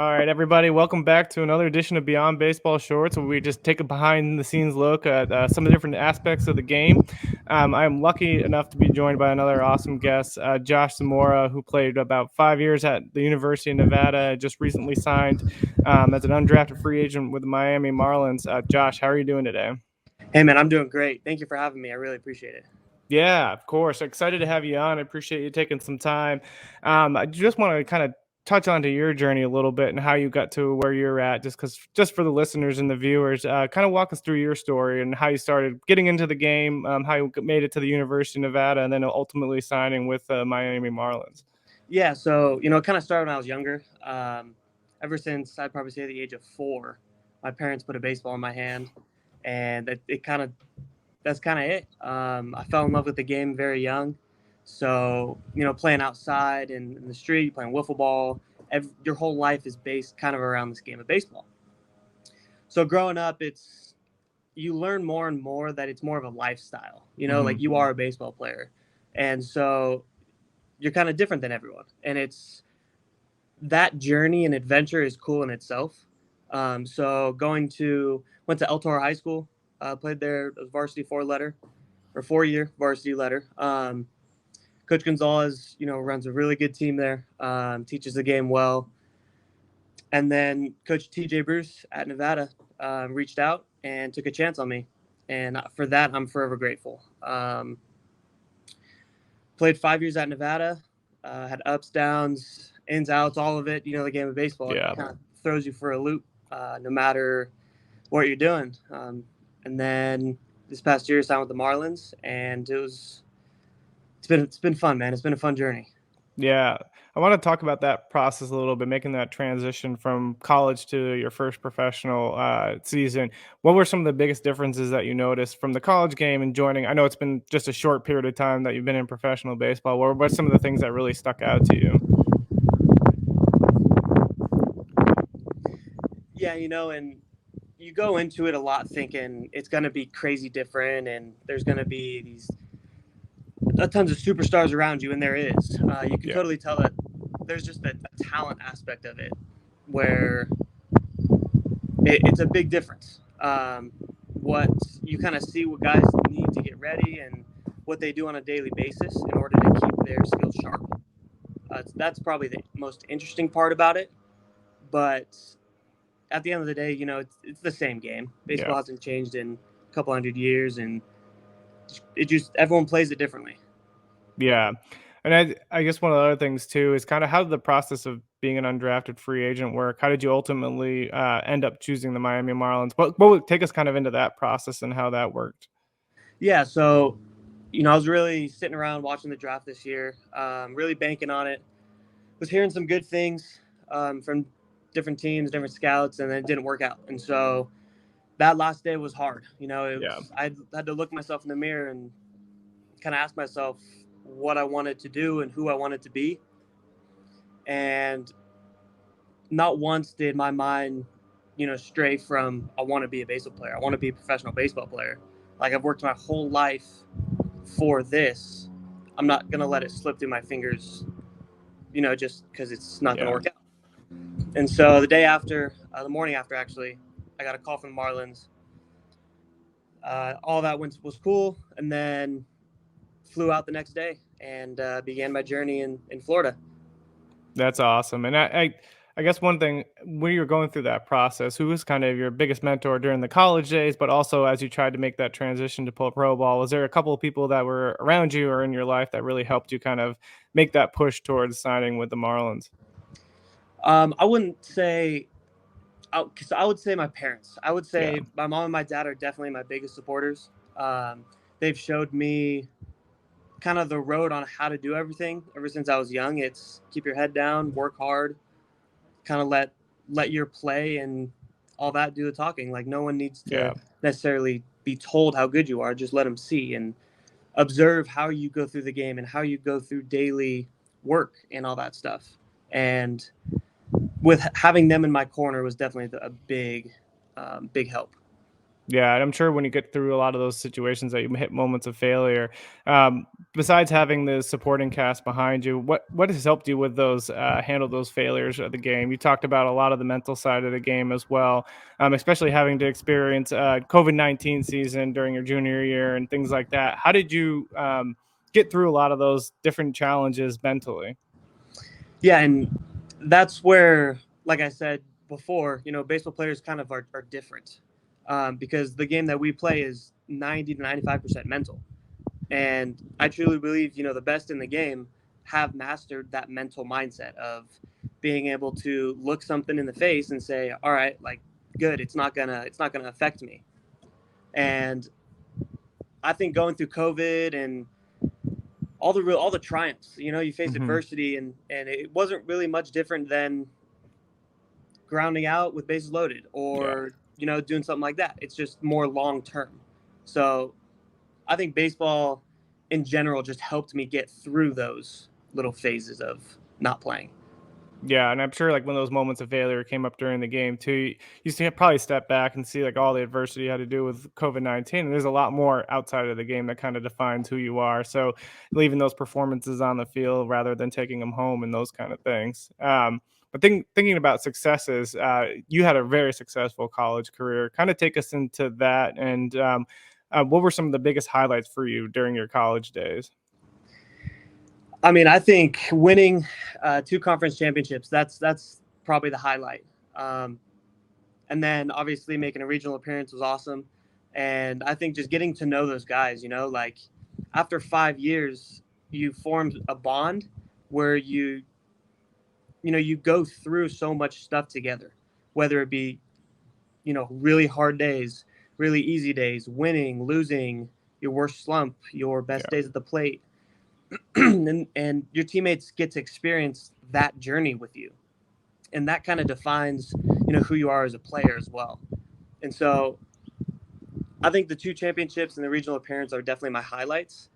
All right, everybody, welcome back to another edition of Beyond Baseball Shorts, where we just take a behind-the-scenes look at some of the different aspects of the game. I'm lucky enough to be joined by another awesome guest, Josh Zamora, who played about 5 years at the University of Nevada, just recently signed as an undrafted free agent with the Miami Marlins. Josh, how are you doing today? Hey man, I'm doing great. Thank you for having me. I really appreciate it. Yeah, of course. Excited to have you on. I appreciate you taking some time. I just want to kind of touch onto your journey a little bit and how you got to where you're at, just for the listeners and the viewers, kind of walk us through your story and how you started getting into the game, how you made it to the University of Nevada, and then ultimately signing with the Miami Marlins. Yeah, so it kind of started when I was younger. Ever since I'd probably say the age of 4, my parents put a baseball in my hand, and that's kind of it. I fell in love with the game very young. So playing outside in the street, playing wiffle ball, your whole life is based kind of around this game of baseball. So growing up, you learn more and more that it's more of a lifestyle. Like Hmm. you are a baseball player, and so you're kind of different than everyone, and it's that journey and adventure is cool in itself. So went to El Toro High School, played there as varsity 4 letter or 4 year varsity letter. Coach Gonzalez, runs a really good team there, teaches the game well. And then Coach TJ Bruce at Nevada reached out and took a chance on me. And for that, I'm forever grateful. Played 5 years at Nevada, had ups, downs, ins, outs, all of it. The game of baseball, it Yeah. kind of throws you for a loop, no matter what you're doing. And then this past year, I signed with the Marlins, and it's been fun, man. It's been a fun journey. Yeah. I want to talk about that process a little bit, making that transition from college to your first professional season. What were some of the biggest differences that you noticed from the college game and joining? I know it's been just a short period of time that you've been in professional baseball. What's some of the things that really stuck out to you? Yeah, and you go into it a lot thinking it's going to be crazy different, and there's going to be these tons of superstars around you, and there is. You can Yeah. totally tell that there's just a talent aspect of it where it's a big difference. What you kind of see what guys need to get ready and what they do on a daily basis in order to keep their skills sharp. That's probably the most interesting part about it. But at the end of the day, it's the same game. Yeah. Baseball hasn't changed in a couple hundred years, and it just everyone plays it differently. Yeah. And I guess one of the other things too is kind of how did the process of being an undrafted free agent work? How did you ultimately end up choosing the Miami Marlins? What would take us kind of into that process and how that worked? Yeah, so I was really sitting around watching the draft this year, really banking on it. Was hearing some good things from different teams, different scouts, and then it didn't work out. And so that last day was hard. Yeah. I had to look myself in the mirror and kind of ask myself what I wanted to do and who I wanted to be. And not once did my mind, stray from I want to be a baseball player. I want to be a professional baseball player. Like I've worked my whole life for this. I'm not gonna let it slip through my fingers, just because it's not gonna Yeah. work out. And so the day after, the morning after, actually, I got a call from the Marlins. All that was cool, and then flew out the next day and began my journey in Florida. That's awesome. And I guess one thing when you were going through that process, who was kind of your biggest mentor during the college days, but also as you tried to make that transition to pro ball, was there a couple of people that were around you or in your life that really helped you kind of make that push towards signing with the Marlins? I wouldn't say, because I would say my parents. I would Yeah. say my mom and my dad are definitely my biggest supporters. They've showed me kind of the road on how to do everything ever since I was young. It's keep your head down, work hard, kind of let your play and all that do the talking. Like no one needs to Yeah. necessarily be told how good you are. Just let them see and observe how you go through the game and how you go through daily work and all that stuff. And with having them in my corner was definitely a big help. Yeah, and I'm sure when you get through a lot of those situations that you hit moments of failure, um, besides having the supporting cast behind you, what has helped you with those handle those failures of the game? You talked about a lot of the mental side of the game as well, especially having to experience COVID-19 season during your junior year and things like that. How did you get through a lot of those different challenges mentally? Yeah, and that's where, like I said before, baseball players kind of are different, because the game that we play is 90 to 95% mental. And I truly believe, the best in the game have mastered that mental mindset of being able to look something in the face and say, all right, like, good, it's not gonna affect me. And I think going through COVID and all the triumphs, you face Hmm. adversity, and it wasn't really much different than grounding out with bases loaded, Yeah. or doing something like that. It's just more long term. So I think baseball in general just helped me get through those little phases of not playing. Yeah, and I'm sure like when those moments of failure came up during the game too, you used to probably step back and see like all the adversity you had to do with COVID-19. And there's a lot more outside of the game that kind of defines who you are. So leaving those performances on the field rather than taking them home and those kind of things. But thinking about successes, you had a very successful college career. Kind of take us into that, and what were some of the biggest highlights for you during your college days? I mean, I think winning two conference championships, that's probably the highlight. Um, and then obviously making a regional appearance was awesome. And I think just getting to know those guys, like after 5 years, you formed a bond where you go through so much stuff together, whether it be, really hard days, really easy days, winning, losing, your worst slump, your best Yeah. days at the plate. and your teammates get to experience that journey with you. And that kind of defines, who you are as a player as well. And so I think the two championships and the regional appearance are definitely my highlights,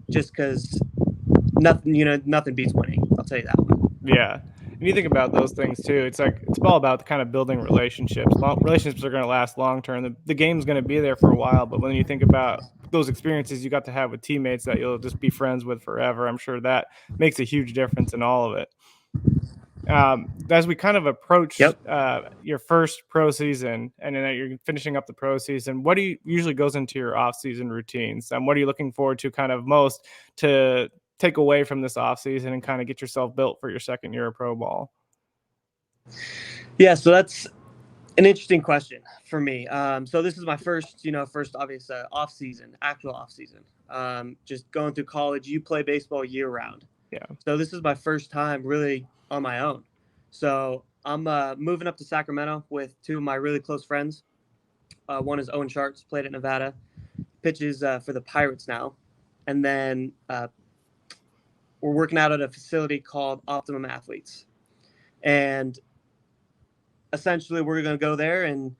just because nothing beats winning. I'll tell you that one. Yeah. And you think about those things too. It's like it's all about kind of building relationships. Relationships are going to last long term. The game's going to be there for a while, but when you think about those experiences you got to have with teammates that you'll just be friends with forever, I'm sure that makes a huge difference in all of it. As we kind of approach Yep. your first pro season and then you're finishing up the pro season, what do you usually goes into your off season routines? What are you looking forward to kind of most to take away from this off season and kind of get yourself built for your second year of pro ball? Yeah, so that's an interesting question for me. So this is my first obvious off season, actual off season. Just going through college, you play baseball year round. Yeah. So this is my first time really on my own. So I'm moving up to Sacramento with two of my really close friends. One is Owen Sharks, played at Nevada, pitches for the Pirates now, and then we're working out at a facility called Optimum Athletes, and essentially we're going to go there and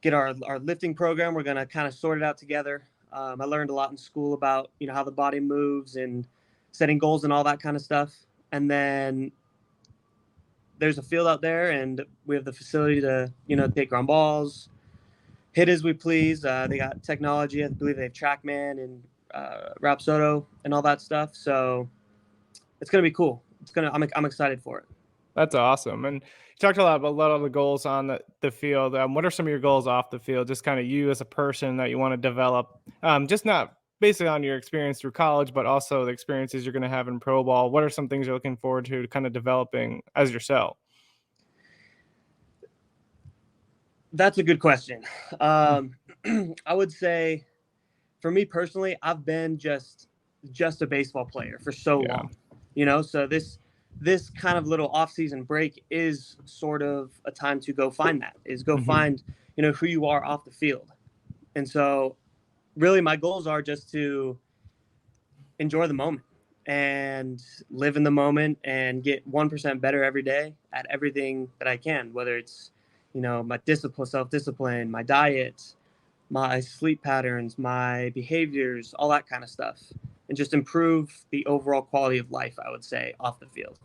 get our lifting program. We're going to kind of sort it out together. I learned a lot in school about how the body moves and setting goals and all that kind of stuff. And then there's a field out there, and we have the facility to take ground balls, hit as we please. They got technology. I believe they have TrackMan and Rapsodo and all that stuff. So it's gonna be cool. I'm excited for it. That's awesome. And you talked a lot of the goals on the field. What are some of your goals off the field? Just kind of you as a person that you want to develop, just not basically on your experience through college, but also the experiences you're going to have in pro ball. What are some things you're looking forward to kind of developing as yourself? That's a good question. Um, I would say for me personally, I've been just a baseball player for so Yeah. long, So this kind of little off-season break is sort of a time to go find that, is go Hmm. find who you are off the field. And so really my goals are just to enjoy the moment and live in the moment and get 1% better every day at everything that I can, whether it's my discipline, self-discipline, my diet, my sleep patterns, my behaviors, all that kind of stuff, and just improve the overall quality of life, I would say, off the field.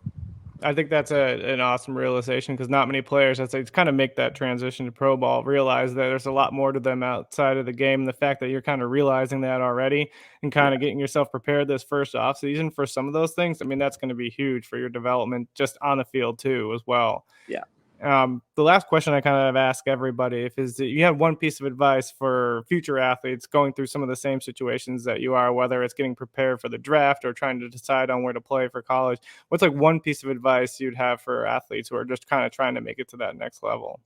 I think that's an awesome realization because not many players, as they kind of make that transition to pro ball, realize that there's a lot more to them outside of the game. And the fact that you're kind of realizing that already and kind Yeah, of getting yourself prepared this first off season for some of those things, I mean, that's going to be huge for your development just on the field too, as well. yeah. The last question I kind of ask everybody if is that you have one piece of advice for future athletes going through some of the same situations that you are, whether it's getting prepared for the draft or trying to decide on where to play for college. What's like one piece of advice you'd have for athletes who are just kind of trying to make it to that next level?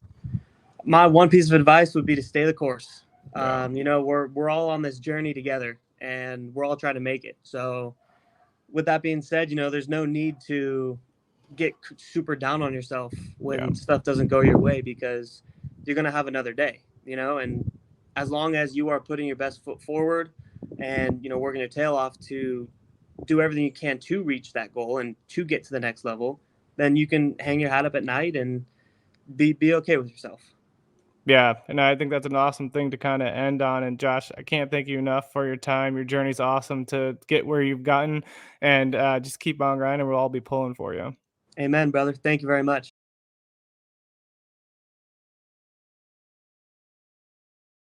My one piece of advice would be to stay the course. Yeah, We're all on this journey together, and we're all trying to make it. So, with that being said, there's no need to get super down on yourself yeah, when stuff doesn't go your way because you're gonna have another day. And as long as you are putting your best foot forward and working your tail off to do everything you can to reach that goal and to get to the next level, then you can hang your hat up at night and be okay with yourself. yeah. And I think that's an awesome thing to kind of end on. And Josh, I can't thank you enough for your time. Your journey's awesome to get where you've gotten, and just keep on grinding. We'll all be pulling for you. Amen, brother. Thank you very much.